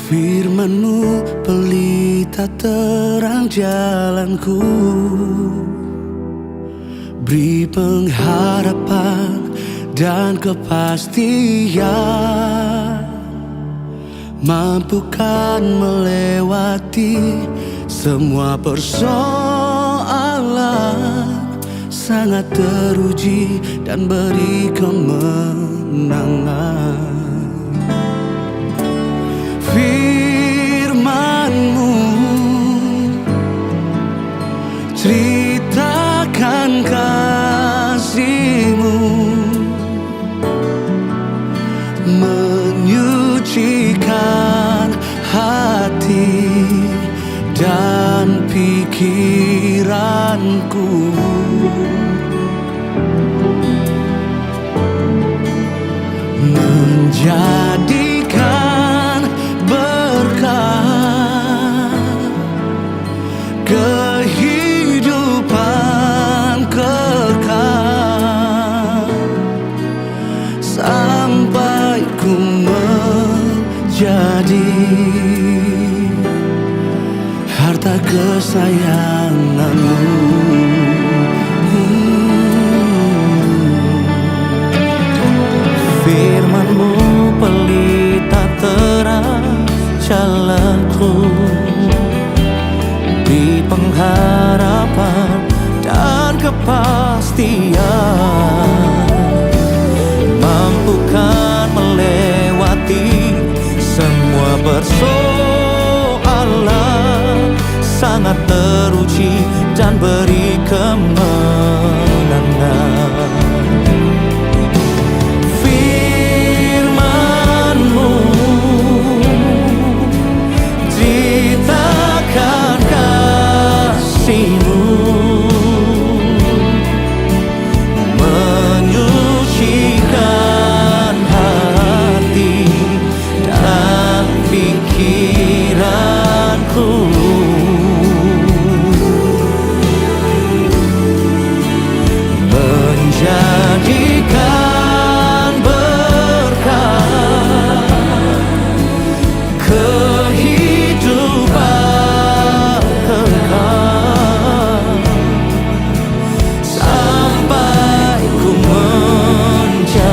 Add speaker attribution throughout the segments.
Speaker 1: Firman-Mu pelita terang jalanku, beri pengharapan dan kepastian, mampukan melewati semua persoalan, sangat teruji dan beri kemenangan. Firman-Mu ceritakan kasih-Mu, menyucikan hati dan pikiranku. Menjadikan berkah kehidupan kekal, sampai ku menjadi harta kesayangan-Mu.
Speaker 2: Firman-Mu pelita terang jalanku, di pengharapan dan kepastian, mampukan melewati semua persoalan, sangat teruji dan beri kemenangan. Menyucikan hati dan pikiranku, menjadikan berkah kehidupan kekal, sampai ku menjadi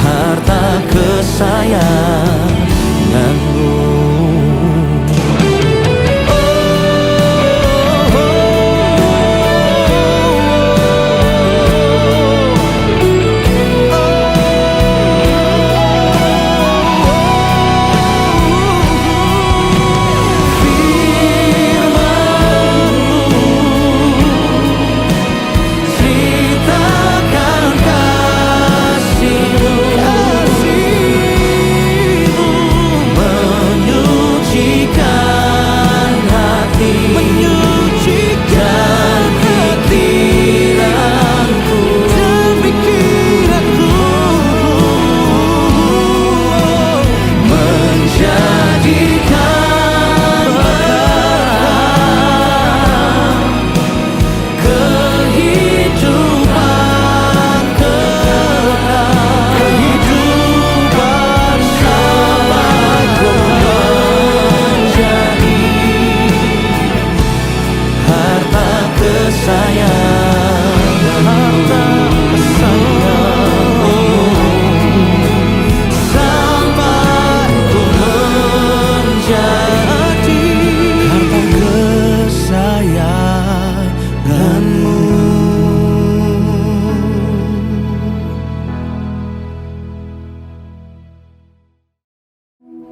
Speaker 2: harta kesayangan-Mu.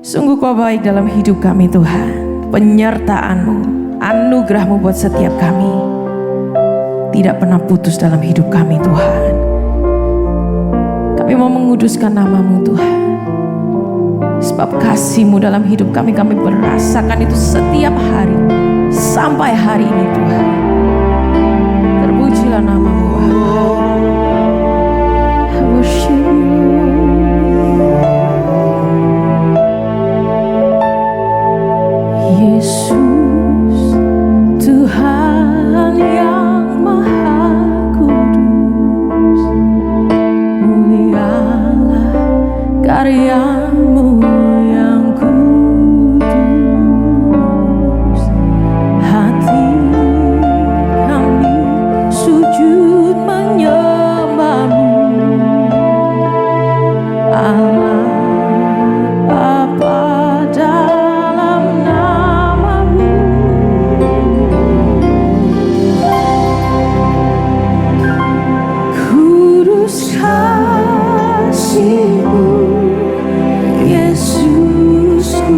Speaker 3: Sungguh Kau baik dalam hidup kami Tuhan. Penyertaan-Mu, anugerah-Mu buat setiap kami tidak pernah putus dalam hidup kami Tuhan. Kami mau menguduskan nama-Mu Tuhan, sebab kasih-Mu dalam hidup kami merasakan itu setiap hari sampai hari ini Tuhan. Terpujilah nama-Mu Allah. I worship You. Yesus, Tuhan yang Maha Kudus, mulialah karya Namamu yang kudus, hati kami sujud menyembahmu. Allah Bapa, dalam namamu kudus kasih-Mu, Yesusku,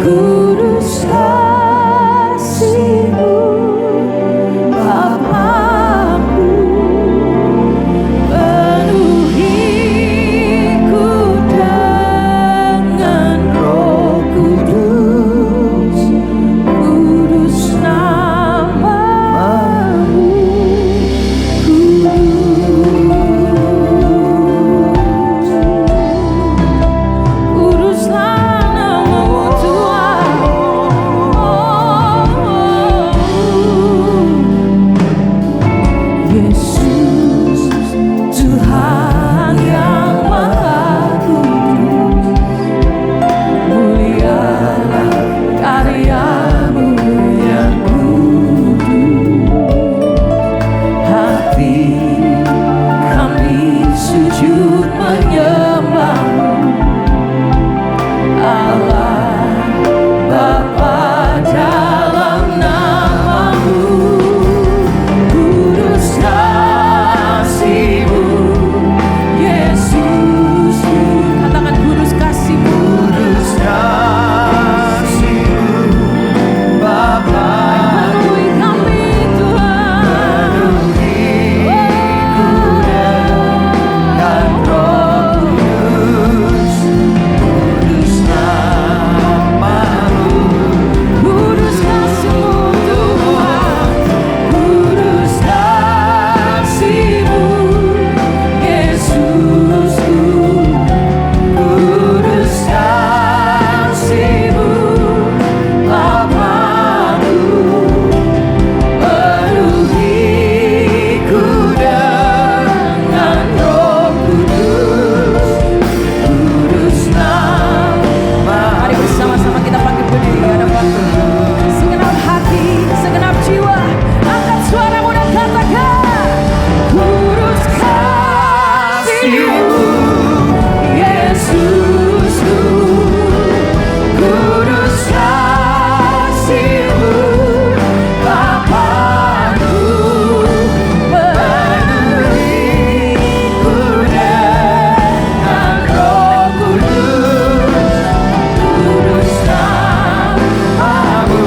Speaker 3: kudus kasih-Mu, Bapakku, penuhiku dengan Roh Kudus, kudus namamu, kuduslah namamu Tuhan. Yesus, Tuhan yang Maha Kudus, mulialah karya-Mu yang kudus. Hati kami sujud menyembah-Mu, Allah Bapa, dalam namamu kudus kasih-Mu, Yesus. Katakan kudus kasih-Mu, kudus kasih-Mu, Bapa, penuhi kami Tuhan, penuhiku dengan Roh Kudus, kudus namamu, kudus kasih-Mu Tuhan, kudus kasih-Mu, Yesusku, kudus kasih-Mu, Bapakku, penuhiku dengan Roh Kudus, kudus namamu. Mari bersama-sama kita bangkit berdiri hadapan Tuhan. Segenap hati, segenap jiwa, angkat suaramu dan katakan, kudus kasih-Mu, Yesusku, kudus kasih-Mu, Bapakku, penuhiku dengan Roh Kudus, kudus namamu,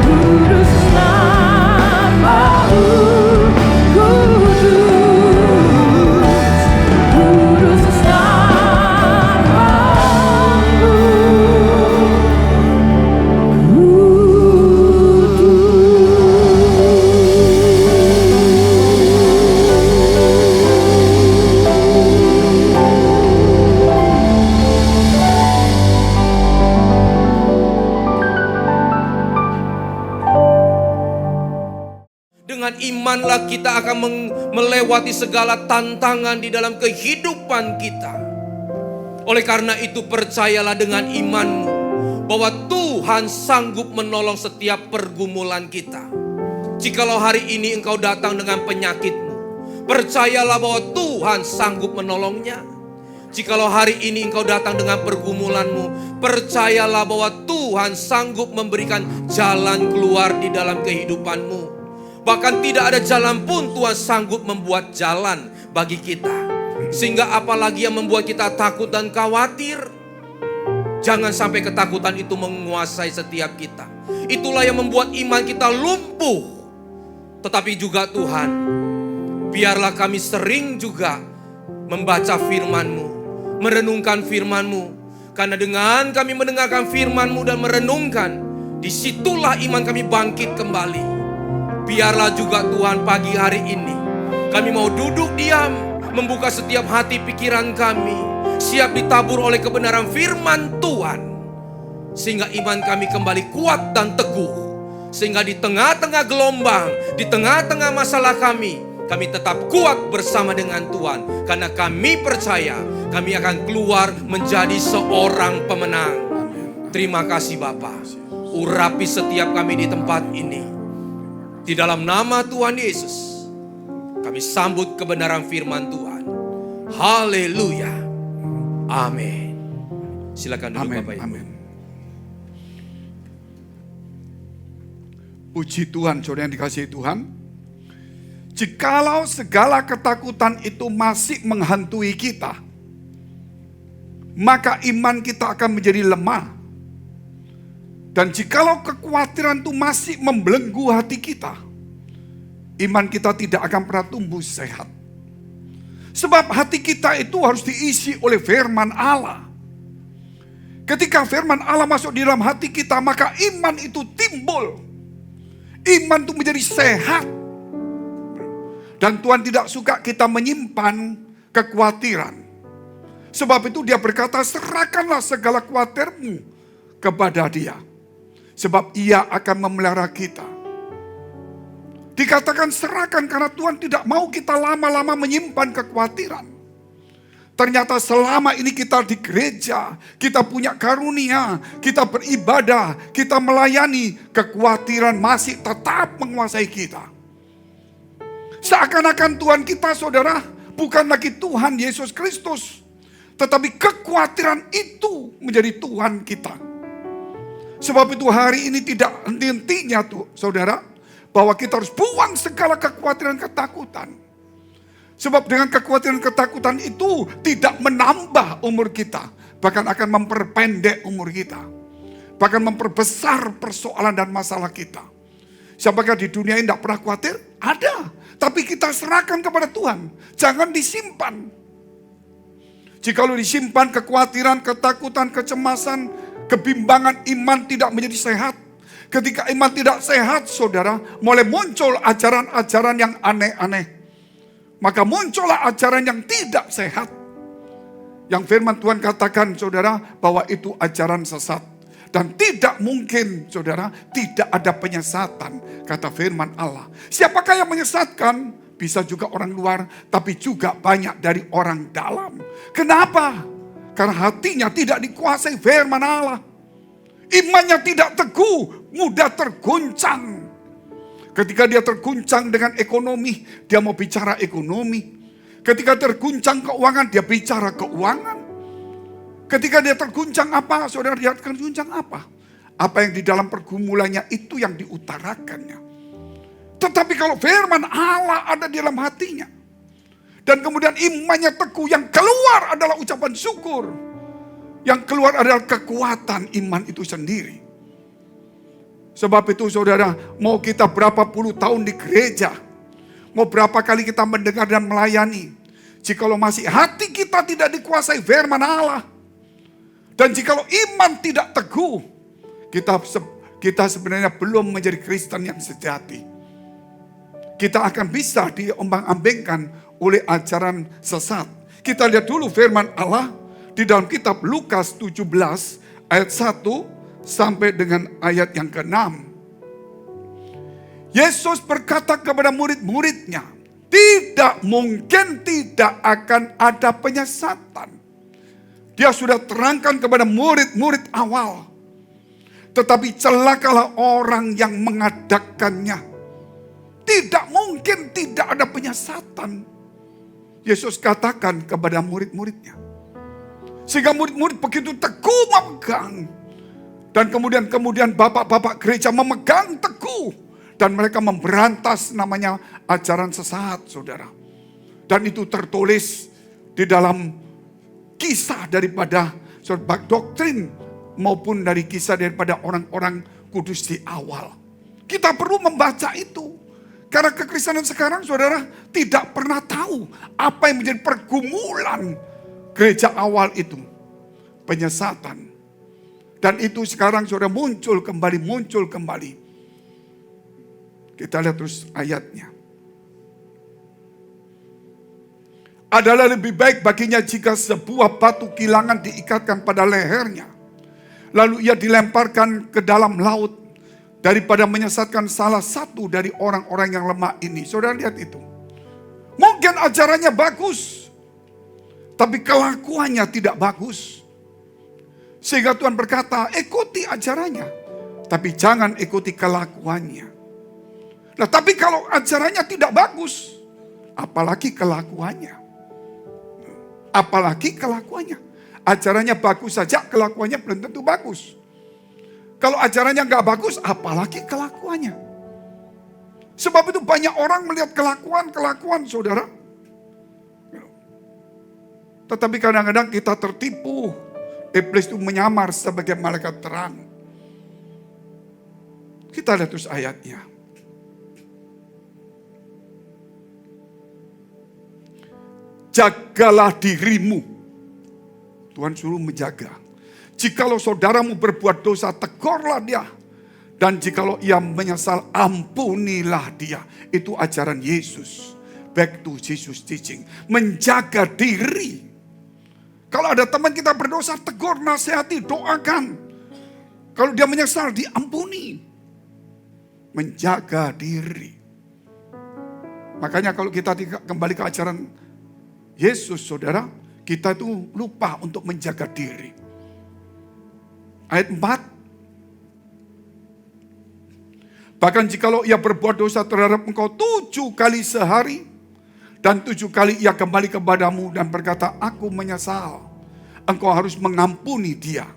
Speaker 3: kudus namamu, kudus
Speaker 4: Dengan imanlah kita akan melewati segala tantangan di dalam kehidupan kita. Oleh karena itu percayalah dengan imanmu bahwa Tuhan sanggup menolong setiap pergumulan kita. Jikalau hari ini engkau datang dengan penyakitmu, percayalah bahwa Tuhan sanggup menolongnya. Jikalau hari ini engkau datang dengan pergumulanmu, percayalah bahwa Tuhan sanggup memberikan jalan keluar di dalam kehidupanmu. Bahkan tidak ada jalan pun Tuhan sanggup membuat jalan bagi kita. Sehingga apalagi yang membuat kita takut dan khawatir. Jangan sampai ketakutan itu menguasai setiap kita. Itulah yang membuat iman kita lumpuh. Tetapi juga Tuhan, biarlah kami sering juga membaca firman-Mu, merenungkan firman-Mu. Karena dengan kami mendengarkan firman-Mu dan merenungkan, disitulah iman kami bangkit kembali. Biarlah juga Tuhan pagi hari ini kami mau duduk diam, membuka setiap hati pikiran kami, siap ditabur oleh kebenaran firman Tuhan. Sehingga iman kami kembali kuat dan teguh. Sehingga di tengah-tengah gelombang, di tengah-tengah masalah kami kami tetap kuat bersama dengan Tuhan. Karena kami percaya kami akan keluar menjadi seorang pemenang. Terima kasih Bapa. Urapi setiap kami di tempat ini. Di dalam nama Tuhan Yesus, kami sambut kebenaran firman Tuhan. Haleluya. Amin. Silakan duduk Bapak Ibu.
Speaker 5: Amin. Puji Tuhan, saudara yang dikasihi Tuhan. Jikalau segala ketakutan itu masih menghantui kita, maka iman kita akan menjadi lemah. Dan jikalau kekhawatiran itu masih membelenggu hati kita, iman kita tidak akan pernah tumbuh sehat. Sebab hati kita itu harus diisi oleh firman Allah. Ketika firman Allah masuk di dalam hati kita, maka iman itu timbul. Iman itu menjadi sehat. Dan Tuhan tidak suka kita menyimpan kekhawatiran. Sebab itu dia berkata, serahkanlah segala khawatirmu kepada Dia. Sebab Ia akan memelihara kita. Dikatakan serahkan karena Tuhan tidak mau kita lama-lama menyimpan kekhawatiran. Ternyata selama ini kita di gereja, kita punya karunia, kita beribadah, kita melayani, kekhawatiran masih tetap menguasai kita. Seakan-akan Tuhan kita, saudara, bukan lagi Tuhan Yesus Kristus, tetapi kekhawatiran itu menjadi Tuhan kita. Sebab itu hari ini tidak henti-hentinya tuh, saudara, bahwa kita harus buang segala kekhawatiran, ketakutan. Sebab dengan kekhawatiran, ketakutan itu tidak menambah umur kita, bahkan akan memperpendek umur kita, bahkan memperbesar persoalan dan masalah kita. Siapakah di dunia ini tidak pernah khawatir? Ada, tapi kita serahkan kepada Tuhan, jangan disimpan. Jikalau disimpan kekhawatiran, ketakutan, kecemasan, kebimbangan, iman tidak menjadi sehat. Ketika iman tidak sehat, saudara, mulai muncul ajaran-ajaran yang aneh-aneh. Maka muncullah ajaran yang tidak sehat. Yang firman Tuhan katakan, saudara, bahwa itu ajaran sesat. Dan tidak mungkin, saudara, tidak ada penyesatan, kata firman Allah. Siapakah yang menyesatkan? Bisa juga orang luar, tapi juga banyak dari orang dalam. Kenapa? Karena hatinya tidak dikuasai firman Allah. Imannya tidak teguh, mudah terguncang. Ketika dia terguncang dengan ekonomi, dia mau bicara ekonomi. Ketika terguncang keuangan, dia bicara keuangan. Ketika dia terguncang apa? Saudara, dia terguncang apa? Apa yang di dalam pergumulannya itu yang diutarakannya. Tetapi kalau firman Allah ada di dalam hatinya, dan kemudian imannya teguh, yang keluar adalah ucapan syukur. Yang keluar adalah kekuatan iman itu sendiri. Sebab itu saudara, mau kita berapa puluh tahun di gereja, mau berapa kali kita mendengar dan melayani, jikalau masih hati kita tidak dikuasai firman Allah, dan jikalau iman tidak teguh, kita sebenarnya belum menjadi Kristen yang sejati. Kita akan bisa diombang-ambingkan oleh ajaran sesat. Kita lihat dulu firman Allah di dalam kitab Lukas 17 ayat 1 sampai dengan ayat yang ke-6. Yesus berkata kepada murid-muridnya, tidak mungkin tidak akan ada penyesatan. Dia sudah terangkan kepada murid-murid awal. Tetapi celakalah orang yang mengadakannya. Tidak mungkin tidak ada penyesatan. Yesus katakan kepada murid-muridnya. Sehingga murid-murid begitu teguh memegang. Dan kemudian bapak-bapak gereja memegang teguh. Dan mereka memberantas namanya ajaran sesat, saudara. Dan itu tertulis di dalam kisah daripada doktrin maupun dari kisah daripada orang-orang kudus di awal. Kita perlu membaca itu. Karena kekristenan sekarang, saudara, tidak pernah tahu apa yang menjadi pergumulan gereja awal itu. Penyesatan. Dan itu sekarang sudah muncul kembali. Kita lihat terus ayatnya. Adalah lebih baik baginya jika sebuah batu kilangan diikatkan pada lehernya, lalu ia dilemparkan ke dalam laut, daripada menyesatkan salah satu dari orang-orang yang lemah ini. Saudara lihat itu. Mungkin ajarannya bagus, tapi kelakuannya tidak bagus. Sehingga Tuhan berkata, ikuti ajarannya, tapi jangan ikuti kelakuannya. Nah, tapi kalau ajarannya tidak bagus, apalagi kelakuannya. Apalagi kelakuannya. Ajarannya bagus saja, kelakuannya belum tentu bagus. Kalau ajarannya nggak bagus, apalagi kelakuannya. Sebab itu banyak orang melihat kelakuan saudara. Tetapi kadang-kadang kita tertipu. Iblis itu menyamar sebagai malaikat terang. Kita lihat terus ayatnya. Jagalah dirimu. Tuhan suruh menjaga. Jikalau saudaramu berbuat dosa, tegurlah dia. Dan jikalau ia menyesal, ampunilah dia. Itu ajaran Yesus. Back to Jesus teaching. Menjaga diri. Kalau ada teman kita berdosa, tegur, nasihati, doakan. Kalau dia menyesal, diampuni. Menjaga diri. Makanya kalau kita kembali ke ajaran Yesus, saudara, kita itu lupa untuk menjaga diri. Ayat 4. Bahkan jikalau ia berbuat dosa terhadap engkau 7 kali sehari, dan 7 kali ia kembali kepadamu dan berkata, aku menyesal. Engkau harus mengampuni dia.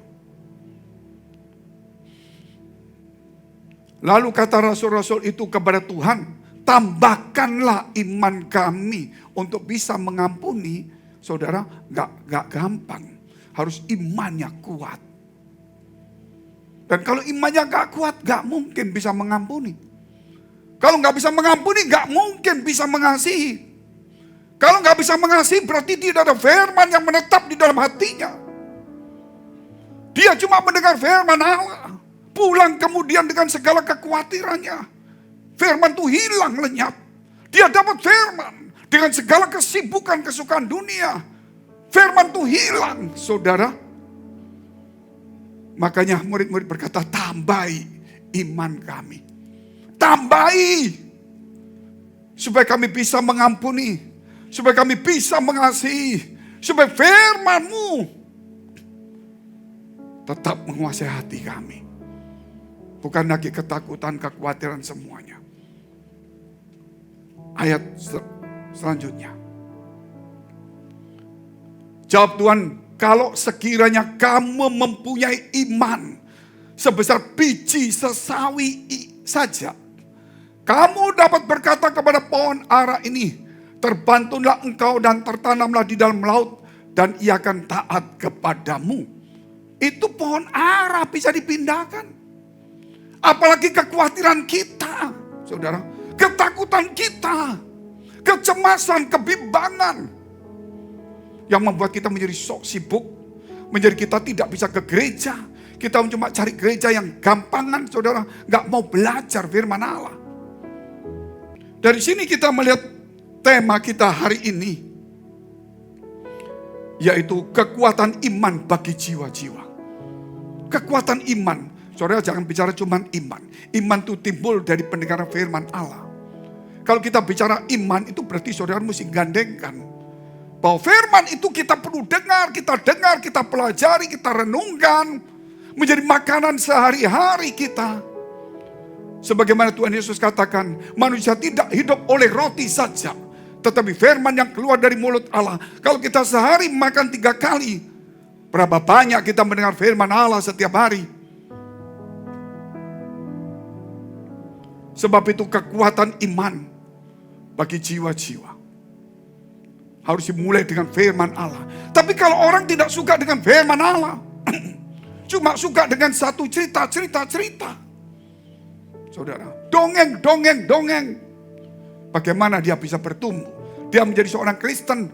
Speaker 5: Lalu kata rasul-rasul itu kepada Tuhan, tambahkanlah iman kami untuk bisa mengampuni. Saudara, gak gampang. Harus imannya kuat. Dan kalau imannya gak kuat, gak mungkin bisa mengampuni. Kalau gak bisa mengampuni, gak mungkin bisa mengasihi. Kalau nggak bisa mengasihi, berarti tidak ada firman yang menetap di dalam hatinya. Dia cuma mendengar firman Allah. Pulang kemudian dengan segala kekhawatirannya. Firman itu hilang lenyap. Dia dapat firman dengan segala kesibukan kesukaan dunia. Firman itu hilang, saudara. Makanya murid-murid berkata, tambahi iman kami. Tambahi. Supaya kami bisa mengampuni. Supaya kami bisa mengasihi. Supaya firman-Mu tetap menguasai hati kami. Bukan lagi ketakutan, kekhawatiran semuanya. Ayat selanjutnya. Jawab Tuhan, kalau sekiranya kamu mempunyai iman sebesar biji sesawi saja, kamu dapat berkata kepada pohon ara ini, terbantunlah engkau dan tertanamlah di dalam laut, dan ia akan taat kepadamu. Itu pohon ara bisa dipindahkan. Apalagi kekhawatiran kita, saudara. Ketakutan kita, kecemasan, kebimbangan. Yang membuat kita menjadi sok sibuk. Menjadi kita tidak bisa ke gereja. Kita cuma cari gereja yang gampangan, saudara. Gak mau belajar firman Allah. Dari sini kita melihat tema kita hari ini, yaitu kekuatan iman bagi jiwa-jiwa. Kekuatan iman. Saudara jangan bicara cuma iman. Iman itu timbul dari pendengaran firman Allah. Kalau kita bicara iman itu berarti saudara mesti gandengkan. Bahwa firman itu kita perlu dengar, kita pelajari, kita renungkan. Menjadi makanan sehari-hari kita. Sebagaimana Tuhan Yesus katakan, manusia tidak hidup oleh roti saja, tetapi firman yang keluar dari mulut Allah. Kalau kita sehari makan 3 kali, berapa banyak kita mendengar firman Allah setiap hari. Sebab itu kekuatan iman bagi jiwa-jiwa harus dimulai dengan firman Allah. Tapi kalau orang tidak suka dengan firman Allah, cuma suka dengan satu cerita, saudara, dongeng. Bagaimana dia bisa bertumbuh? Dia menjadi seorang Kristen,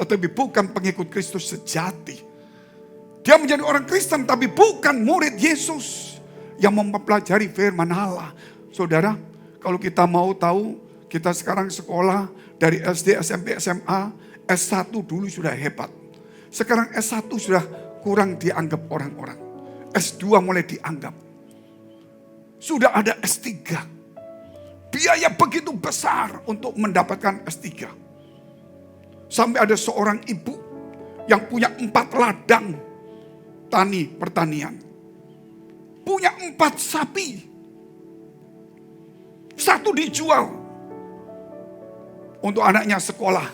Speaker 5: tetapi bukan pengikut Kristus sejati. Dia menjadi orang Kristen, tapi bukan murid Yesus yang mempelajari firman Allah. Saudara, kalau kita mau tahu, kita sekarang sekolah dari SD, SMP, SMA, S1 dulu sudah hebat. Sekarang S1 sudah kurang dianggap orang-orang. S2 mulai dianggap. Sudah ada S3. Biaya begitu besar untuk mendapatkan S3. Sampai ada seorang ibu yang punya 4 ladang pertanian. Punya 4 sapi. 1 dijual untuk anaknya sekolah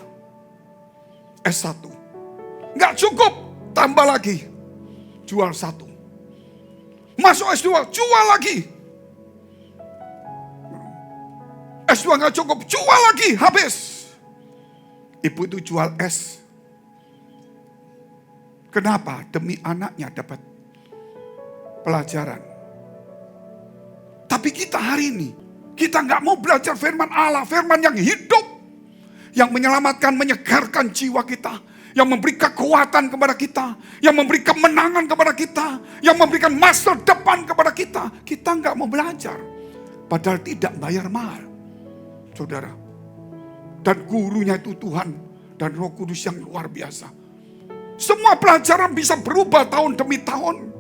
Speaker 5: S1. Nggak cukup, tambah lagi. Jual 1. Masuk S2, jual lagi. S2 nggak cukup, jual lagi, habis. Ibu itu jual S. Kenapa? Demi anaknya dapat pelajaran. Tapi kita hari ini, kita nggak mau belajar firman Allah, firman yang hidup, yang menyelamatkan, menyegarkan jiwa kita, yang memberi kekuatan kepada kita, yang memberi kemenangan kepada kita, yang memberikan masa depan kepada kita. Kita nggak mau belajar, padahal tidak bayar mahal, saudara. Dan gurunya itu Tuhan dan Roh Kudus yang luar biasa. Semua pelajaran bisa berubah tahun demi tahun,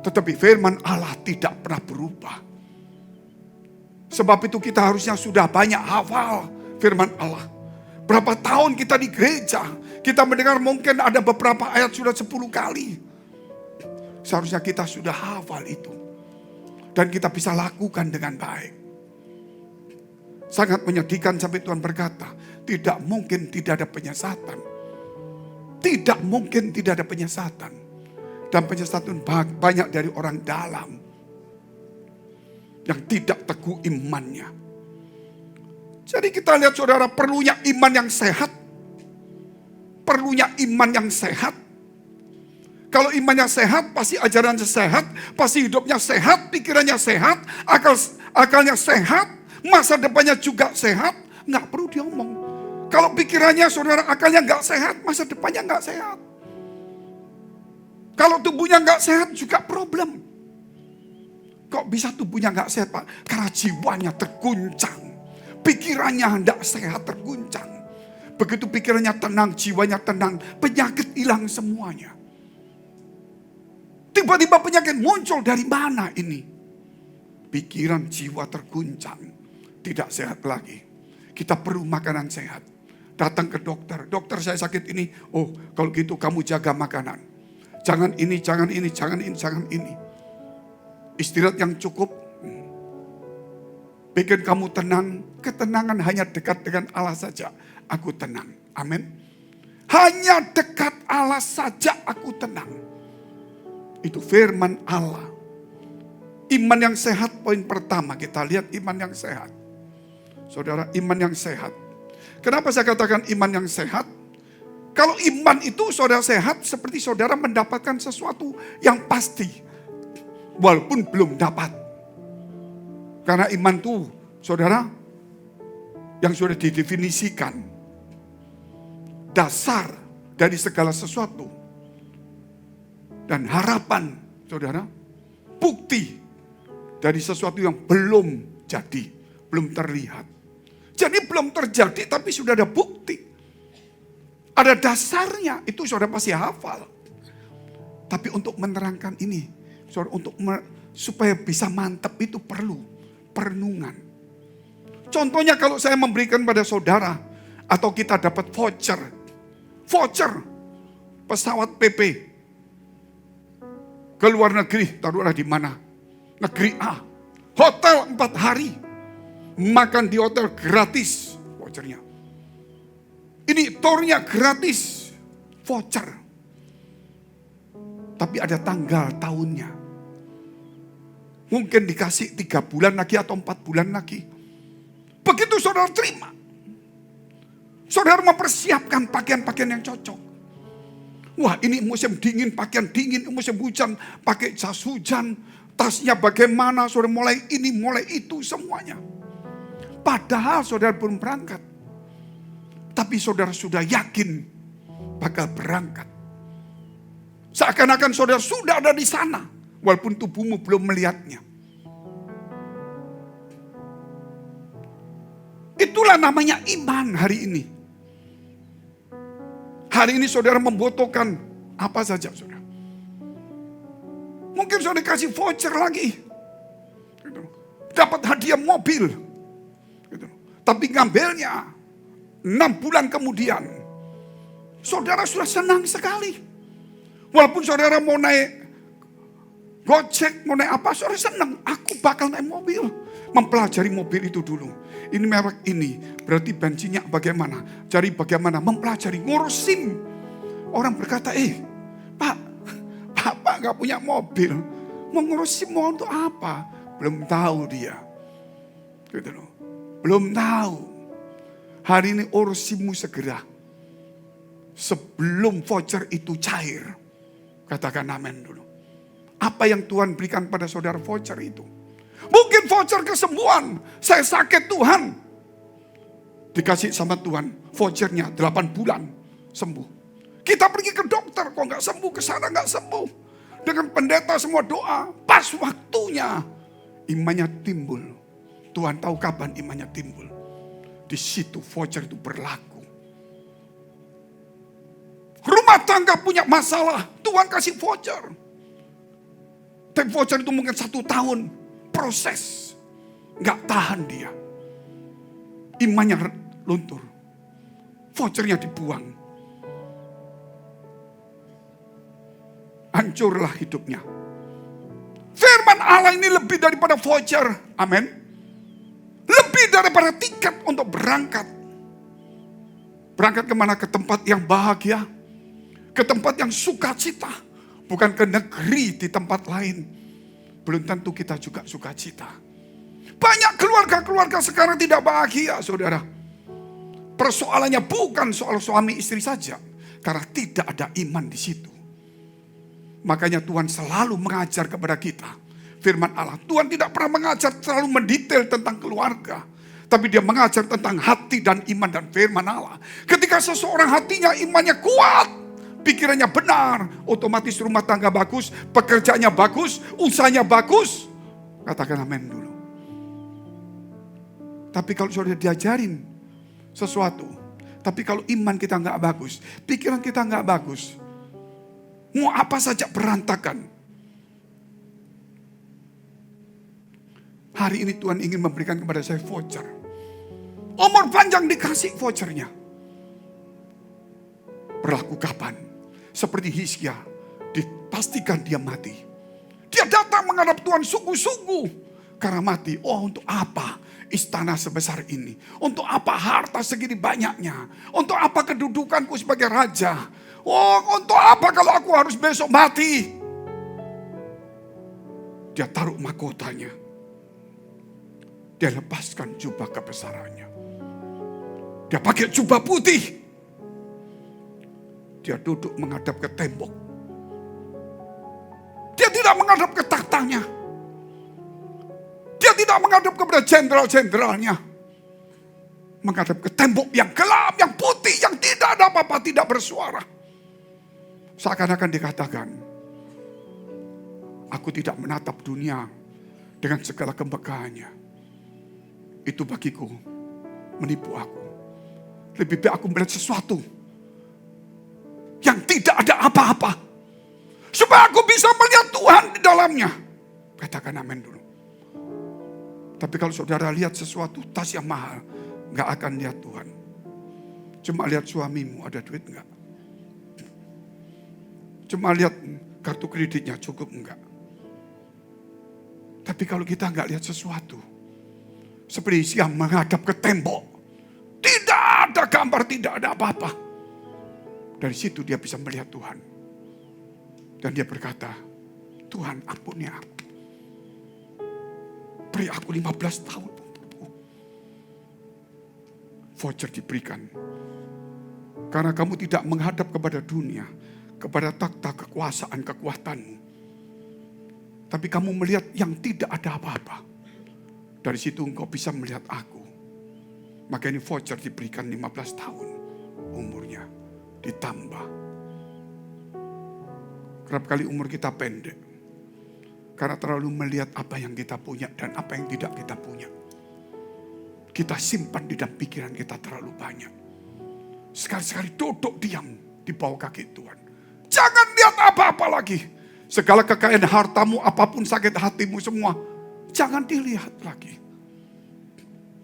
Speaker 5: tetapi firman Allah tidak pernah berubah. Sebab itu kita harusnya sudah banyak hafal firman Allah. Berapa tahun kita di gereja, kita mendengar mungkin ada beberapa ayat sudah 10 kali. Seharusnya kita sudah hafal itu. Dan kita bisa lakukan dengan baik. Sangat menyedihkan sampai Tuhan berkata, tidak mungkin tidak ada penyesatan. Tidak mungkin tidak ada penyesatan. Dan penyesatan banyak dari orang dalam. Yang tidak teguh imannya. Jadi kita lihat saudara, perlunya iman yang sehat. Perlunya iman yang sehat. Kalau imannya sehat, pasti ajarannya sehat, pasti hidupnya sehat, pikirannya sehat, akalnya sehat, masa depannya juga sehat. Nggak perlu diomong. Kalau pikirannya saudara, akalnya nggak sehat, masa depannya nggak sehat. Kalau tubuhnya nggak sehat juga problem. Kok bisa tubuhnya nggak sehat, Pak? Karena jiwanya terguncang. Pikirannya hendak sehat, terguncang. Begitu pikirannya tenang, jiwanya tenang, penyakit hilang semuanya. Tiba-tiba penyakit muncul dari mana ini? Pikiran, jiwa terguncang, tidak sehat lagi. Kita perlu makanan sehat. Datang ke dokter, dokter saya sakit ini. Oh, kalau gitu kamu jaga makanan. Jangan ini, jangan ini, jangan ini, jangan ini. Istirahat yang cukup, bikin kamu tenang. Ketenangan hanya dekat dengan Allah saja. Aku tenang. Amin. Hanya dekat Allah saja aku tenang. Itu firman Allah. Iman yang sehat poin pertama. Kita lihat iman yang sehat. Saudara, iman yang sehat. Kenapa saya katakan iman yang sehat? Kalau iman itu saudara sehat, seperti saudara mendapatkan sesuatu yang pasti. Walaupun belum dapat. Karena iman itu saudara, yang sudah didefinisikan. Dasar dari segala sesuatu. Dan harapan saudara, bukti dari sesuatu yang belum jadi, belum terlihat. Jadi belum terjadi tapi sudah ada bukti. Ada dasarnya, itu saudara pasti hafal. Tapi untuk menerangkan ini, saudara, supaya bisa mantap itu perlu perenungan. Contohnya kalau saya memberikan pada saudara, atau kita dapat voucher pesawat PP ke luar negeri, taruhlah di mana, negeri A, hotel 4 hari, makan di hotel gratis, vouchernya. Ini tournya gratis, voucher. Tapi ada tanggal tahunnya. Mungkin dikasih 3 bulan lagi atau 4 bulan lagi. Begitu saudara terima. Saudara mempersiapkan pakaian-pakaian yang cocok. Wah, ini musim dingin, pakaian dingin, musim hujan, pakai jas hujan. Tasnya bagaimana, saudara mulai ini, mulai itu, semuanya. Padahal saudara belum berangkat. Tapi saudara sudah yakin bakal berangkat. Seakan-akan saudara sudah ada di sana. Walaupun tubuhmu belum melihatnya. Itulah namanya iman hari ini. Hari ini saudara membutuhkan apa saja saudara. Mungkin saudara dikasih voucher lagi. Dapat hadiah mobil. Tapi ngambilnya 6 bulan kemudian, saudara sudah senang sekali. Walaupun saudara mau naik Gojek, mau naik apa, saudara senang. Aku bakal naik mobil. Mempelajari mobil itu dulu. Ini merek ini, berarti bensinnya bagaimana. Cari bagaimana, mempelajari, ngurus SIM. Orang berkata, Pak, Bapak gak punya mobil. Mau ngurus SIM mau untuk apa? Belum tahu dia. Gitu loh. Belum tahu. Hari ini urus SIM-mu segera. Sebelum voucher itu cair. Katakan amin dulu. Apa yang Tuhan berikan pada saudara voucher itu? Mungkin voucher kesembuhan. Saya sakit Tuhan. Dikasih sama Tuhan. Vouchernya 8 bulan sembuh. Kita pergi ke dokter. Kok gak sembuh? Kesana gak sembuh. Dengan pendeta semua doa. Pas waktunya. Imannya timbul. Tuhan tahu kapan imannya timbul. Di situ voucher itu berlaku. Rumah tangga punya masalah. Tuhan kasih voucher. Tapi voucher itu mungkin 1 tahun. Proses. Gak tahan dia. Imannya luntur. Vouchernya dibuang. Hancurlah hidupnya. Firman Allah ini lebih daripada voucher. Amin. Lebih daripada tiket untuk berangkat. Berangkat kemana? Ke tempat yang bahagia. Ke tempat yang sukacita. Bukan ke negeri di tempat lain. Belum tentu kita juga sukacita. Banyak keluarga-keluarga sekarang tidak bahagia, saudara. Persoalannya bukan soal suami istri saja. Karena tidak ada iman di situ. Makanya Tuhan selalu mengajar kepada kita. Firman Allah. Tuhan tidak pernah mengajar terlalu mendetail tentang keluarga. Tapi dia mengajar tentang hati dan iman dan firman Allah. Ketika seseorang hatinya imannya kuat. Pikirannya benar. Otomatis rumah tangga bagus. Pekerjaannya bagus. Usahanya bagus. Katakan amin dulu. Tapi kalau sudah diajarin sesuatu. Tapi kalau iman kita nggak bagus. Pikiran kita nggak bagus. Mau apa saja berantakan. Hari ini Tuhan ingin memberikan kepada saya voucher. Umur panjang dikasih vouchernya. Berlaku kapan? Seperti Hizkia. Dipastikan dia mati. Dia datang menghadap Tuhan sungguh-sungguh. Karena mati. Oh, untuk apa istana sebesar ini? Untuk apa harta segini banyaknya? Untuk apa kedudukanku sebagai raja? Oh, untuk apa kalau aku harus besok mati? Dia taruh mahkotanya. Dia lepaskan jubah kebesarannya. Dia pakai jubah putih. Dia duduk menghadap ke tembok. Dia tidak menghadap ke tahtanya. Dia tidak menghadap kepada jenderal-jenderalnya. Menghadap ke tembok yang gelap, yang putih, yang tidak ada apa-apa, tidak bersuara. Seakan-akan dikatakan, aku tidak menatap dunia dengan segala kemegahannya. Itu bagiku menipu aku. Lebih baik aku melihat sesuatu yang tidak ada apa-apa. Supaya aku bisa melihat Tuhan di dalamnya. Katakan amin dulu. Tapi kalau saudara lihat sesuatu tas yang mahal, gak akan lihat Tuhan. Cuma lihat suamimu ada duit enggak. Cuma lihat kartu kreditnya cukup enggak. Tapi kalau kita enggak lihat sesuatu, seperti yang menghadap ke tembok, tidak ada gambar, tidak ada apa-apa. Dari situ dia bisa melihat Tuhan. Dan dia berkata, Tuhan ampuni aku. Beri aku 15 tahun. Voucher diberikan. Karena kamu tidak menghadap kepada dunia, kepada takhta kekuasaan kekuatanmu. Tapi kamu melihat yang tidak ada apa-apa. Dari situ engkau bisa melihat aku. Maka ini voucher diberikan 15 tahun umurnya. Ditambah. Kerap kali umur kita pendek. Karena terlalu melihat apa yang kita punya dan apa yang tidak kita punya. Kita simpan di dalam pikiran kita terlalu banyak. Sekali-sekali duduk diam di bawah kaki Tuhan. Jangan lihat apa-apa lagi. Segala kekayaan hartamu, apapun sakit hatimu semua. Jangan dilihat lagi.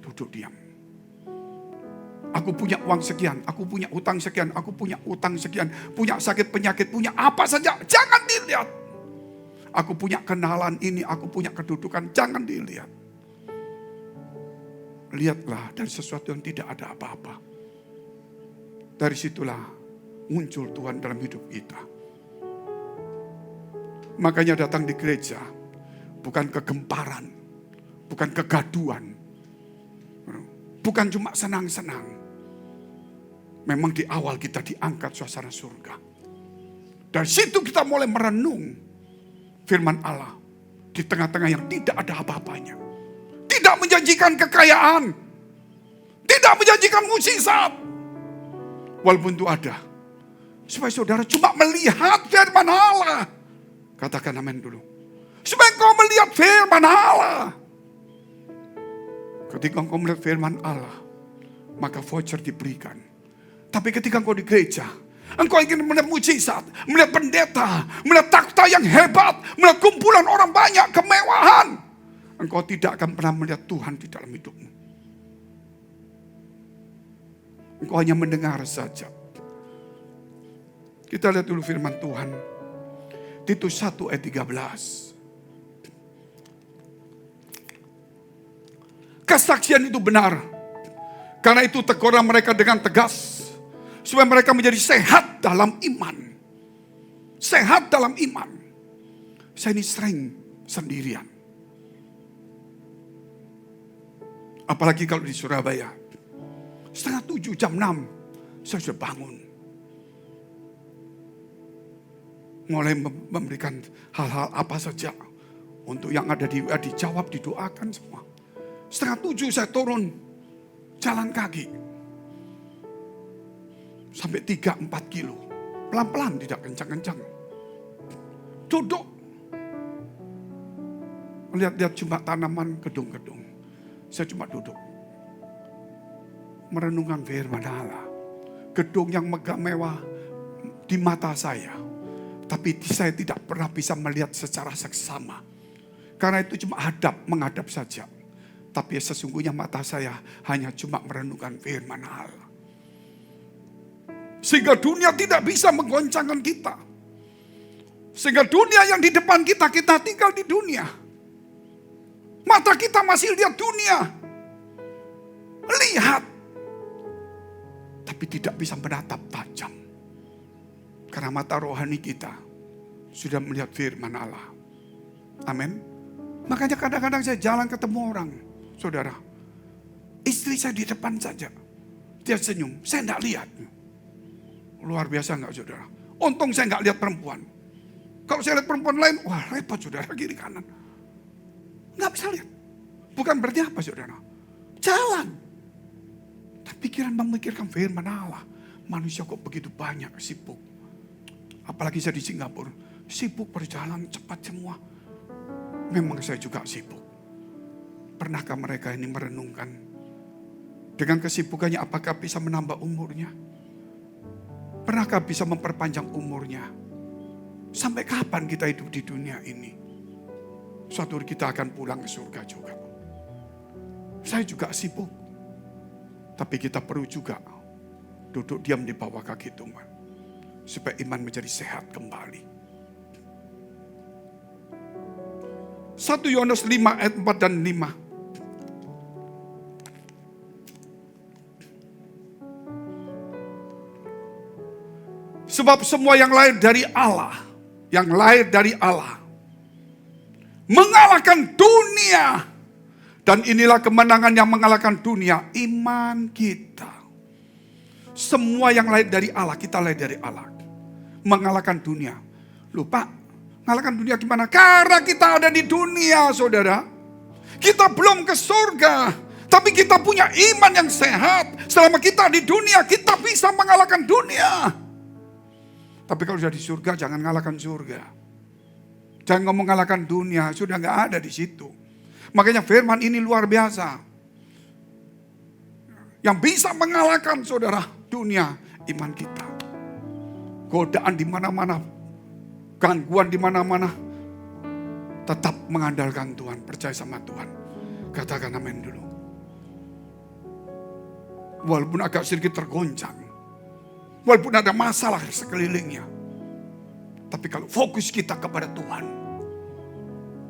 Speaker 5: Duduk diam. Aku punya uang sekian, aku punya utang sekian, aku punya utang sekian, punya sakit penyakit, punya apa saja. Jangan dilihat. Aku punya kenalan ini, aku punya kedudukan. Jangan dilihat. Lihatlah dari sesuatu yang tidak ada apa-apa. Dari situlah muncul Tuhan dalam hidup kita. Makanya datang di gereja bukan kegemparan, bukan kegaduhan, bukan cuma senang-senang. Memang di awal kita diangkat suasana surga. Dari situ kita mulai merenung firman Allah di tengah-tengah yang tidak ada apa-apanya. Tidak menjanjikan kekayaan, tidak menjanjikan mukjizat. Walaupun itu ada, supaya saudara cuma melihat firman Allah. Katakan amin dulu. Supaya engkau melihat firman Allah. Ketika engkau melihat firman Allah, maka voucher diberikan. Tapi ketika engkau di gereja, engkau ingin melihat mujizat, melihat pendeta, melihat takhta yang hebat, melihat kumpulan orang banyak, kemewahan. Engkau tidak akan pernah melihat Tuhan di dalam hidupmu. Engkau hanya mendengar saja. Kita lihat dulu firman Tuhan. Titus 1 ayat 13. Kesaksian itu benar. Karena itu tegurlah mereka dengan tegas. Supaya mereka menjadi sehat dalam iman. Sehat dalam iman. Saya ini sering sendirian. Apalagi kalau di Surabaya. 6:30 jam 6 saya sudah bangun. Mulai memberikan hal-hal apa saja. Untuk yang ada dijawab, didoakan semua. 6:30 saya turun. Jalan kaki. Sampai 3-4 kilo. Pelan-pelan, tidak kencang-kencang. Duduk. Lihat-lihat cuma tanaman, gedung-gedung. Saya cuma duduk. Merenungkan firman Allah. Gedung yang megah mewah di mata saya. Tapi saya tidak pernah bisa melihat secara seksama. Karena itu cuma menghadap saja. Tapi sesungguhnya mata saya hanya cuma merenungkan firman Allah. Sehingga dunia tidak bisa menggoncangkan kita. Sehingga dunia yang di depan kita, kita tinggal di dunia. Mata kita masih lihat dunia. Lihat. Tapi tidak bisa menatap tajam. Karena mata rohani kita sudah melihat firman Allah. Amin. Makanya kadang-kadang saya jalan ketemu orang. Saudara, istri saya di depan saja. Dia senyum, saya tidak lihat. Luar biasa enggak saudara? Untung saya enggak lihat perempuan. Kalau saya lihat perempuan lain, wah repot saudara, kiri kanan. Enggak bisa lihat. Bukan berarti apa saudara? Jalan. Tapi pikiran memikirkan firman Allah. Manusia kok begitu banyak sibuk. Apalagi saya di Singapura. Sibuk berjalan cepat semua. Memang saya juga sibuk. Pernahkah mereka ini merenungkan? Dengan kesibukannya apakah bisa menambah umurnya? Pernahkah bisa memperpanjang umurnya? Sampai kapan kita hidup di dunia ini? Suatu hari kita akan pulang ke surga juga. Saya juga sibuk. Tapi kita perlu juga duduk diam di bawah kaki Tuhan. Supaya iman menjadi sehat kembali. 1 Yohanes 5 ayat 4 dan 5. Sebab semua yang lahir dari Allah, mengalahkan dunia. Dan inilah kemenangan yang mengalahkan dunia, iman kita. Semua yang lahir dari Allah, kita lahir dari Allah. Mengalahkan dunia. Lupa, mengalahkan dunia gimana? Karena kita ada di dunia, saudara. Kita belum ke surga. Tapi kita punya iman yang sehat. Selama kita di dunia, kita bisa mengalahkan dunia. Tapi kalau sudah di surga, jangan ngalahkan surga. Jangan ngomong ngalahkan dunia, sudah nggak ada di situ. Makanya firman ini luar biasa. Yang bisa mengalahkan saudara dunia, iman kita. Godaan di mana-mana, gangguan di mana-mana, tetap mengandalkan Tuhan, percaya sama Tuhan. Katakan amin dulu. Walaupun agak sedikit tergoncang. Walaupun ada masalah sekelilingnya. Tapi kalau fokus kita kepada Tuhan,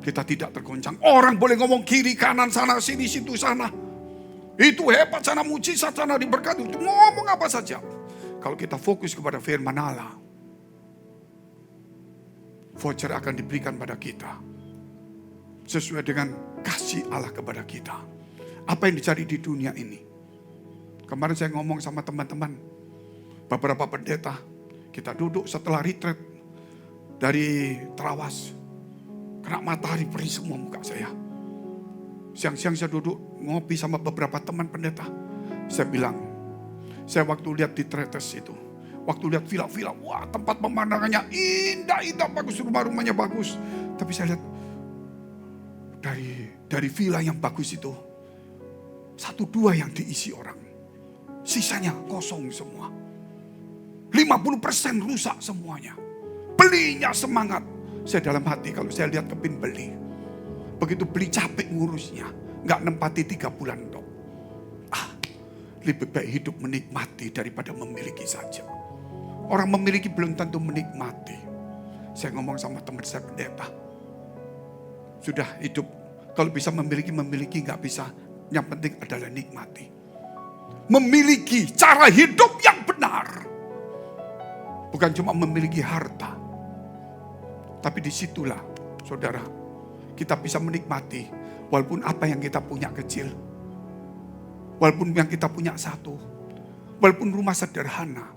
Speaker 5: kita tidak tergoncang. Orang boleh ngomong kiri, kanan, sana, sini, situ, sana. Itu hebat, sana mujizat, sana diberkati. Itu ngomong apa saja. Kalau kita fokus kepada firman Allah, voucher akan diberikan pada kita. Sesuai dengan kasih Allah kepada kita. Apa yang dicari di dunia ini. Kemarin saya ngomong sama teman-teman. Beberapa pendeta. Kita duduk setelah retreat. Dari terawas. Kena matahari perih semua muka saya. Siang-siang saya duduk ngopi sama beberapa teman pendeta. Saya bilang, saya waktu lihat di Tretes itu. Waktu lihat villa-villa, wah tempat pemandangannya indah-indah, bagus, rumah-rumahnya bagus. Tapi saya lihat dari villa yang bagus itu, 1-2 yang diisi orang. Sisanya kosong semua. 50% rusak semuanya. Belinya semangat. Saya dalam hati kalau saya lihat kepin beli. Begitu beli capek ngurusnya. Nggak nempati 3 bulan dok. Lebih baik hidup menikmati daripada memiliki saja. Orang memiliki belum tentu menikmati. Saya ngomong sama teman saya pendeta. Sudah hidup. Kalau bisa memiliki nggak bisa. Yang penting adalah nikmati. Memiliki cara hidup yang benar. Bukan cuma memiliki harta. Tapi disitulah saudara. Kita bisa menikmati. Walaupun apa yang kita punya kecil. Walaupun yang kita punya satu. Walaupun rumah sederhana.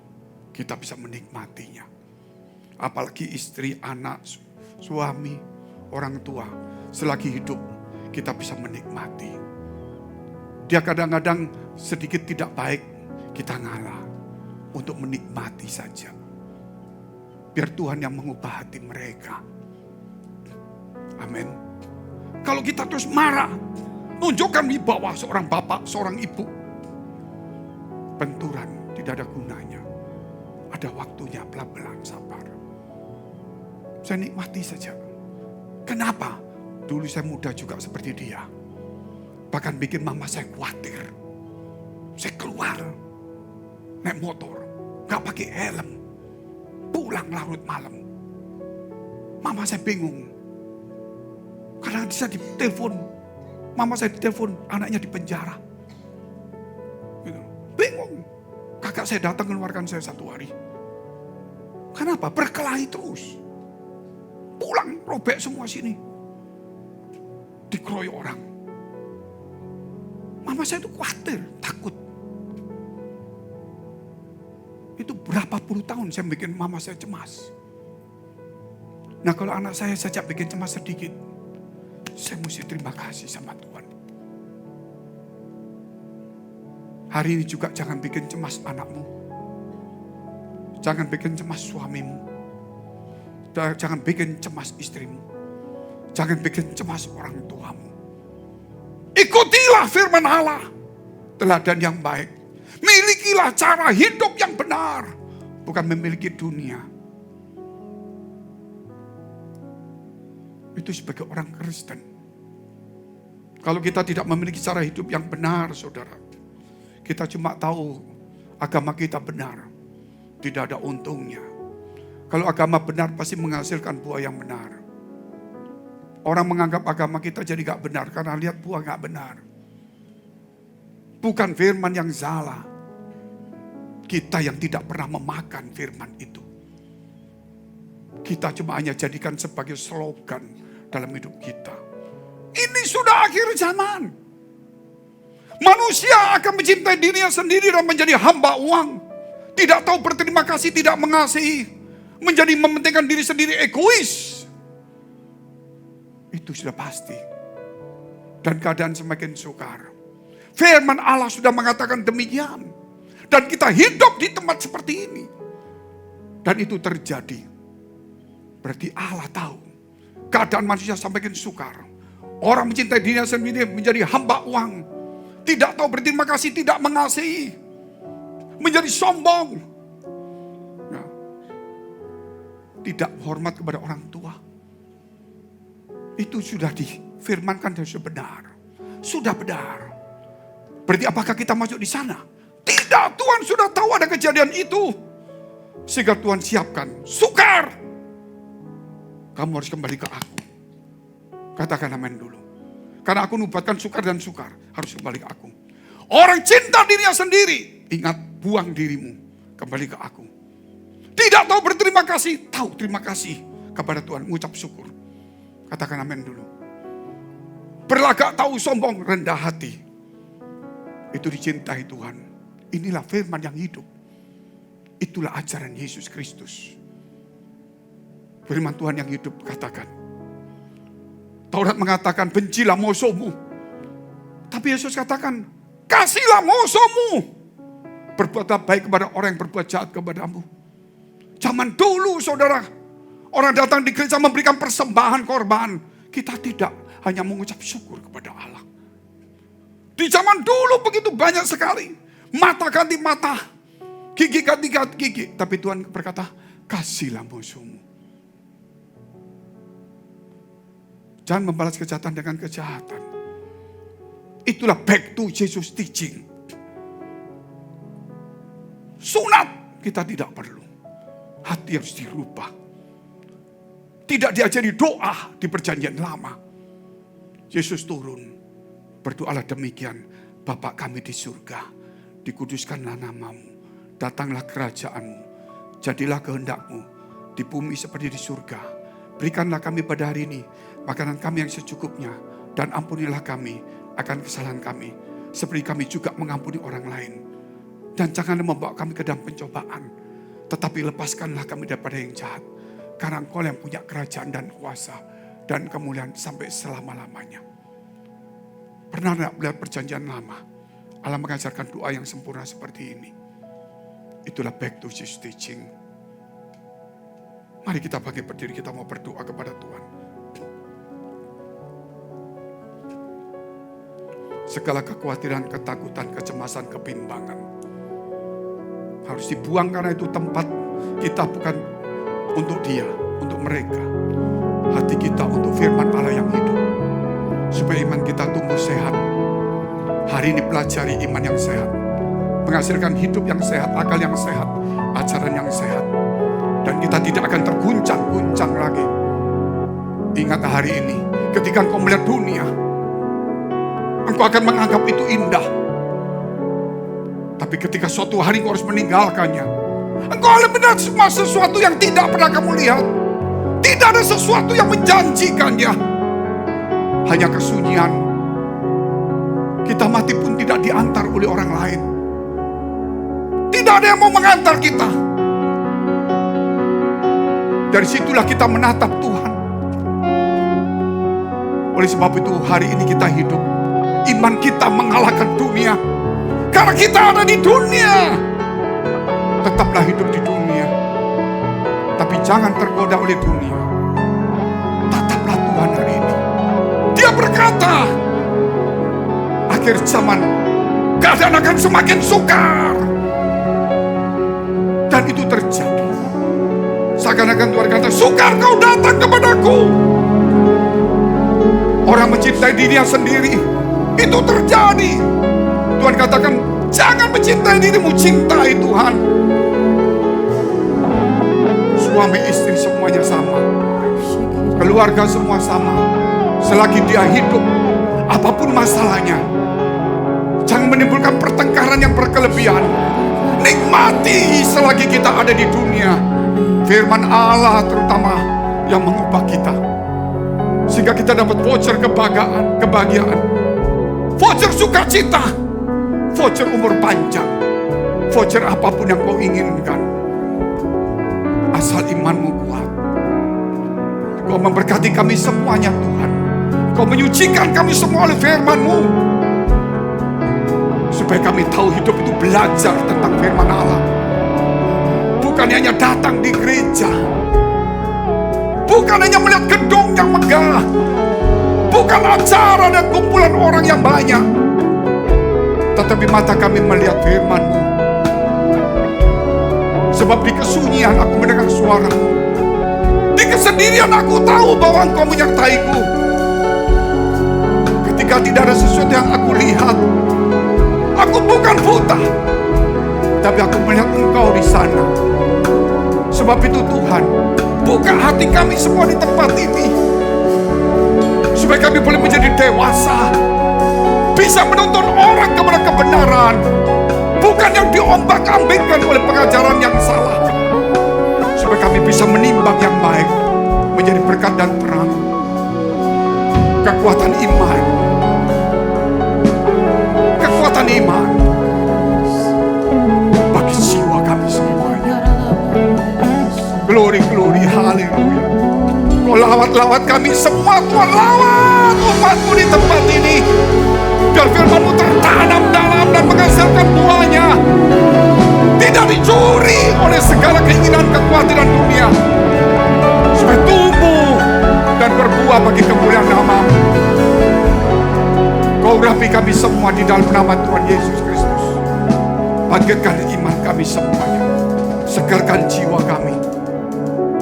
Speaker 5: Kita bisa menikmatinya. Apalagi istri, anak, suami, orang tua. Selagi hidup kita bisa menikmati. Dia kadang-kadang sedikit tidak baik. Kita ngalah. Untuk menikmati saja. Biar Tuhan yang mengubah hati mereka. Amin. Kalau kita terus marah, tunjukkan wibawa seorang bapak, seorang ibu. Benturan tidak ada gunanya. Ada waktunya, pelan-pelan, sabar. Saya nikmati saja. Kenapa? Dulu saya muda juga seperti dia. Bahkan bikin mama saya khawatir. Saya keluar, naik motor, gak pakai helm. Pulang larut malam. Mama saya bingung. Karena saya ditelepon. Mama saya ditelepon, anaknya di penjara. Gitu. Bingung. Kakak saya datang keluarkan saya 1 hari. Kenapa? Berkelahi terus. Pulang, robek semua sini. Dikeroyok orang. Mama saya itu khawatir, takut. Itu berapa puluh tahun saya bikin mama saya cemas. Nah kalau anak saya saja bikin cemas sedikit. Saya mesti terima kasih sama Tuhan. Hari ini juga jangan bikin cemas anakmu. Jangan bikin cemas suamimu. Jangan bikin cemas istrimu. Jangan bikin cemas orang tuamu. Ikutilah firman Allah. Teladan yang baik. Milikilah cara hidup yang benar. Bukan memiliki dunia. Itu sebagai orang Kristen. Kalau kita tidak memiliki cara hidup yang benar, saudara. Kita cuma tahu agama kita benar. Tidak ada untungnya. Kalau agama benar pasti menghasilkan buah yang benar. Orang menganggap agama kita jadi gak benar karena lihat buah gak benar. Bukan firman yang salah. Kita yang tidak pernah memakan firman itu. Kita cuma hanya jadikan sebagai slogan dalam hidup kita. Ini sudah akhir zaman. Manusia akan mencintai dirinya sendiri dan menjadi hamba uang. Tidak tahu berterima kasih, tidak mengasihi. Menjadi mementingkan diri sendiri, egois. Itu sudah pasti. Dan keadaan semakin sukar. Firman Allah sudah mengatakan demikian. Dan kita hidup di tempat seperti ini. Dan itu terjadi. Berarti Allah tahu. Keadaan manusia semakin sukar. Orang mencintai dirinya sendiri menjadi hamba uang. Tidak tahu berterima kasih, tidak mengasihi. Menjadi sombong. Ya. Tidak hormat kepada orang tua. Itu sudah difirmankan dan sudah benar. Sudah benar. Berarti apakah kita masuk di sana? Tuhan sudah tahu ada kejadian itu. Sehingga Tuhan siapkan, sukar. Kamu harus kembali ke aku. Katakan amin dulu. Karena aku nubuatkan sukar dan sukar. Harus kembali ke aku. Orang cinta dirinya sendiri. Ingat, buang dirimu. Kembali ke aku. Tidak tahu berterima kasih. Tahu terima kasih kepada Tuhan. Mengucap syukur. Katakan amin dulu. Berlagak tahu sombong, rendah hati. Itu dicintai Tuhan. Inilah firman yang hidup. Itulah ajaran Yesus Kristus. Firman Tuhan yang hidup, katakan. Taurat mengatakan bencilah musuhmu. Tapi Yesus katakan, kasihlah musuhmu. Berbuatlah baik kepada orang yang berbuat jahat kepadamu. Zaman dulu saudara, orang datang di gereja memberikan persembahan korban. Kita tidak, hanya mengucap syukur kepada Allah. Di zaman dulu begitu banyak sekali. Mata ganti mata, gigi ganti gigi. Tapi Tuhan berkata, kasihlah musuhmu. Jangan membalas kejahatan dengan kejahatan. Itulah back to Jesus teaching. Sunat kita tidak perlu. Hati harus dirubah. Tidak diajari doa di perjanjian lama. Yesus turun. Berdoalah demikian. Bapa kami di surga. Dikuduskanlah namamu. Datanglah kerajaanmu. Jadilah kehendakmu. Di bumi seperti di surga. Berikanlah kami pada hari ini makanan kami yang secukupnya. Dan ampunilah kami akan kesalahan kami. Seperti kami juga mengampuni orang lain. Dan janganlah membawa kami ke dalam pencobaan. Tetapi lepaskanlah kami daripada yang jahat. Karena Engkau yang punya kerajaan dan kuasa. Dan kemuliaan sampai selama-lamanya. Pernah tidak melihat perjanjian lama? Allah mengajarkan doa yang sempurna seperti ini. Itulah back to Jesus teaching. Mari kita bangkit berdiri, kita mau berdoa kepada Tuhan. Segala kekhawatiran, ketakutan, kecemasan, kebimbangan harus dibuang, karena itu tempat kita bukan untuk dia, untuk mereka. Hati kita untuk firman Allah yang hidup. Supaya iman kita tumbuh sehat. Hari ini pelajari iman yang sehat. Menghasilkan hidup yang sehat, akal yang sehat, ajaran yang sehat. Dan kita tidak akan terguncang-guncang lagi. Ingat hari ini, ketika engkau melihat dunia, engkau akan menganggap itu indah. Tapi ketika suatu hari engkau harus meninggalkannya, engkau akan melihat semua sesuatu yang tidak pernah kamu lihat. Tidak ada sesuatu yang menjanjikannya. Hanya kesunyian. Kita mati pun tidak diantar oleh orang lain. Tidak ada yang mau mengantar kita. Dari situlah kita menatap Tuhan. Oleh sebab itu hari ini kita hidup. Iman kita mengalahkan dunia. Karena kita ada di dunia. Tetaplah hidup di dunia. Tapi jangan tergoda oleh dunia. Tataplah Tuhan hari ini. Dia berkata, akhir zaman keadaan akan semakin sukar. Dan itu terjadi. Seakan-akan Tuhan kata, sukar kau datang kepadaku. Orang mencintai dirinya sendiri. Itu terjadi. Tuhan katakan, jangan mencintai dirimu, cintai Tuhan. Suami istri semuanya sama. Keluarga semua sama. Selagi dia hidup, apapun masalahnya, jangan menimbulkan pertengkaran yang berkelebihan. Nikmati selagi kita ada di dunia. Firman Allah terutama yang mengubah kita. Sehingga kita dapat voucher kebahagiaan. Voucher sukacita. Voucher umur panjang. Voucher apapun yang kau inginkan. Asal imanmu kuat. Kau memberkati kami semuanya Tuhan. Kau menyucikan kami semua oleh firman-Mu. Supaya kami tahu hidup itu belajar tentang firman Allah. Bukan hanya datang di gereja. Bukan hanya melihat gedung yang megah. Bukan acara dan kumpulan orang yang banyak. Tetapi mata kami melihat firman-Mu. Sebab di kesunyian aku mendengar suara-Mu. Di kesendirian aku tahu bahwa Engkau menyertai-Ku. Ketika tidak ada sesuatu yang aku lihat, aku bukan buta. Tetapi aku melihat Engkau di sana. Sebab itu Tuhan, buka hati kami semua di tempat ini, supaya kami boleh menjadi dewasa, bisa menuntun orang kepada kebenaran, bukan yang diombak-ambingkan oleh pengajaran yang salah. Supaya kami bisa menimbang yang baik, menjadi berkat dan terang, kekuatan iman, bagi jiwa kami semuanya. Glory, haleluya. Kau lawat kami semua, Tuhan, lawat umat-Mu di tempat ini, biar firman-Mu tertanam dalam dan menghasilkan buahnya, tidak dicuri oleh segala keinginan kekhawatiran dunia, supaya tumbuh dan berbuah bagi kemuliaan nama-Mu. Kau urapi kami semua di dalam nama Tuhan Yesus Kristus. Bangkitkan iman kami semuanya, segarkan jiwa kami,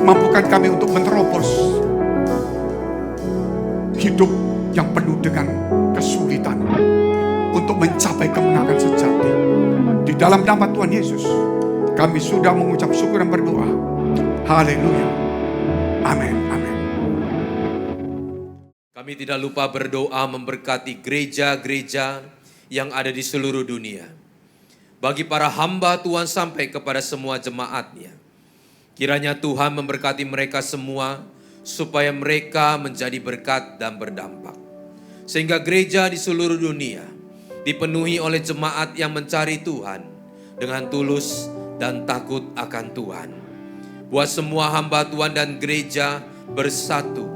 Speaker 5: mampukan kami untuk menerobos hidup yang penuh dengan kesulitan, untuk mencapai kemenangan sejati. Di dalam nama Tuhan Yesus kami sudah mengucap syukur dan berdoa. Haleluya. Amin.
Speaker 4: Kami tidak lupa berdoa memberkati gereja-gereja yang ada di seluruh dunia. Bagi para hamba Tuhan sampai kepada semua jemaatnya. Kiranya Tuhan memberkati mereka semua, supaya mereka menjadi berkat dan berdampak. Sehingga gereja di seluruh dunia dipenuhi oleh jemaat yang mencari Tuhan dengan tulus dan takut akan Tuhan. Buat semua hamba Tuhan dan gereja bersatu,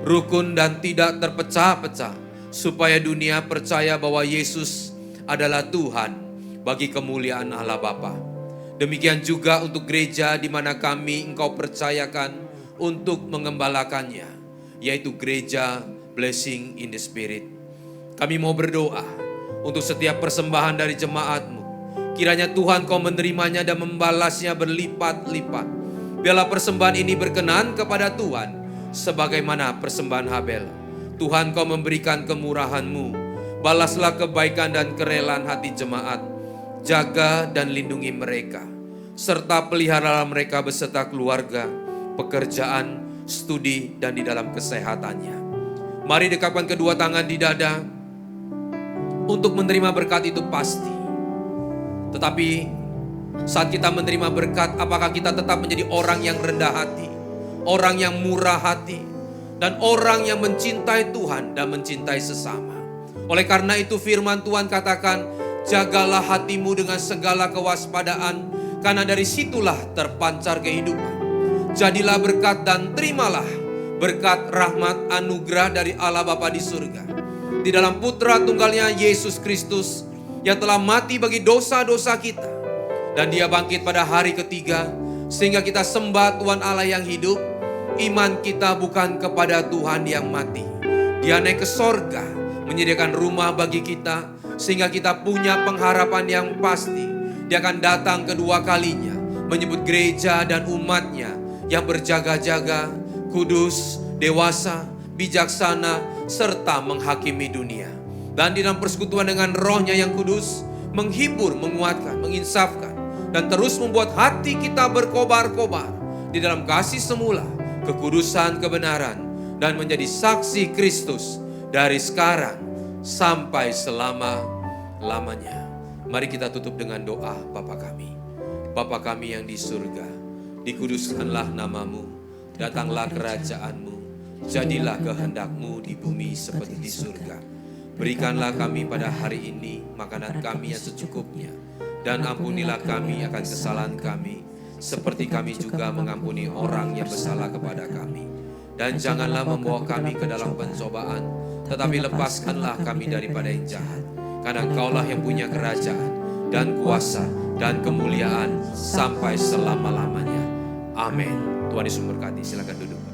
Speaker 4: rukun dan tidak terpecah-pecah, supaya dunia percaya bahwa Yesus adalah Tuhan bagi kemuliaan Allah Bapa. Demikian juga untuk gereja di mana kami Engkau percayakan untuk mengembalakannya, yaitu gereja Blessing in the Spirit. Kami mau berdoa untuk setiap persembahan dari jemaat-Mu. Kiranya Tuhan Kau menerimanya dan membalasnya berlipat-lipat. Biarlah persembahan ini berkenan kepada Tuhan, sebagaimana persembahan Habel. Tuhan Kau memberikan kemurahan-Mu. Balaslah kebaikan dan kerelaan hati jemaat. Jaga dan lindungi mereka, serta pelihara mereka beserta keluarga, pekerjaan, studi, dan di dalam kesehatannya. Mari dekapkan kedua tangan di dada. Untuk menerima berkat itu pasti. Tetapi saat kita menerima berkat, apakah kita tetap menjadi orang yang rendah hati, orang yang murah hati, dan orang yang mencintai Tuhan dan mencintai sesama? Oleh karena itu firman Tuhan katakan, jagalah hatimu dengan segala kewaspadaan, karena dari situlah terpancar kehidupan. Jadilah berkat dan terimalah berkat rahmat anugerah dari Allah Bapa di surga, di dalam Putra Tunggalnya Yesus Kristus, yang telah mati bagi dosa-dosa kita, dan Dia bangkit pada hari ketiga, sehingga kita sembah Tuhan Allah yang hidup. Iman kita bukan kepada Tuhan yang mati. Dia naik ke sorga, menyediakan rumah bagi kita, sehingga kita punya pengharapan yang pasti. Dia akan datang kedua kalinya, menyebut gereja dan umatnya yang berjaga-jaga, kudus, dewasa, bijaksana, serta menghakimi dunia. Dan di dalam persekutuan dengan Roh-Nya yang kudus, menghibur, menguatkan, menginsafkan, dan terus membuat hati kita berkobar-kobar di dalam kasih semula, kekudusan, kebenaran, dan menjadi saksi Kristus dari sekarang sampai selama-lamanya. Mari kita tutup dengan doa. Bapa kami, Bapa kami yang di surga, dikuduskanlah nama-Mu, datanglah kerajaan-Mu, jadilah kehendak-Mu di bumi seperti di surga. Berikanlah kami pada hari ini makanan kami yang secukupnya, dan ampunilah kami akan kesalahan kami, seperti kami juga mengampuni orang yang bersalah kepada kami. Dan janganlah membawa kami ke dalam pencobaan, tetapi lepaskanlah kami daripada yang jahat. Karena Engkaulah yang punya kerajaan dan kuasa dan kemuliaan sampai selama-lamanya. Amin. Tuhan Yesus memberkati. Silakan duduk.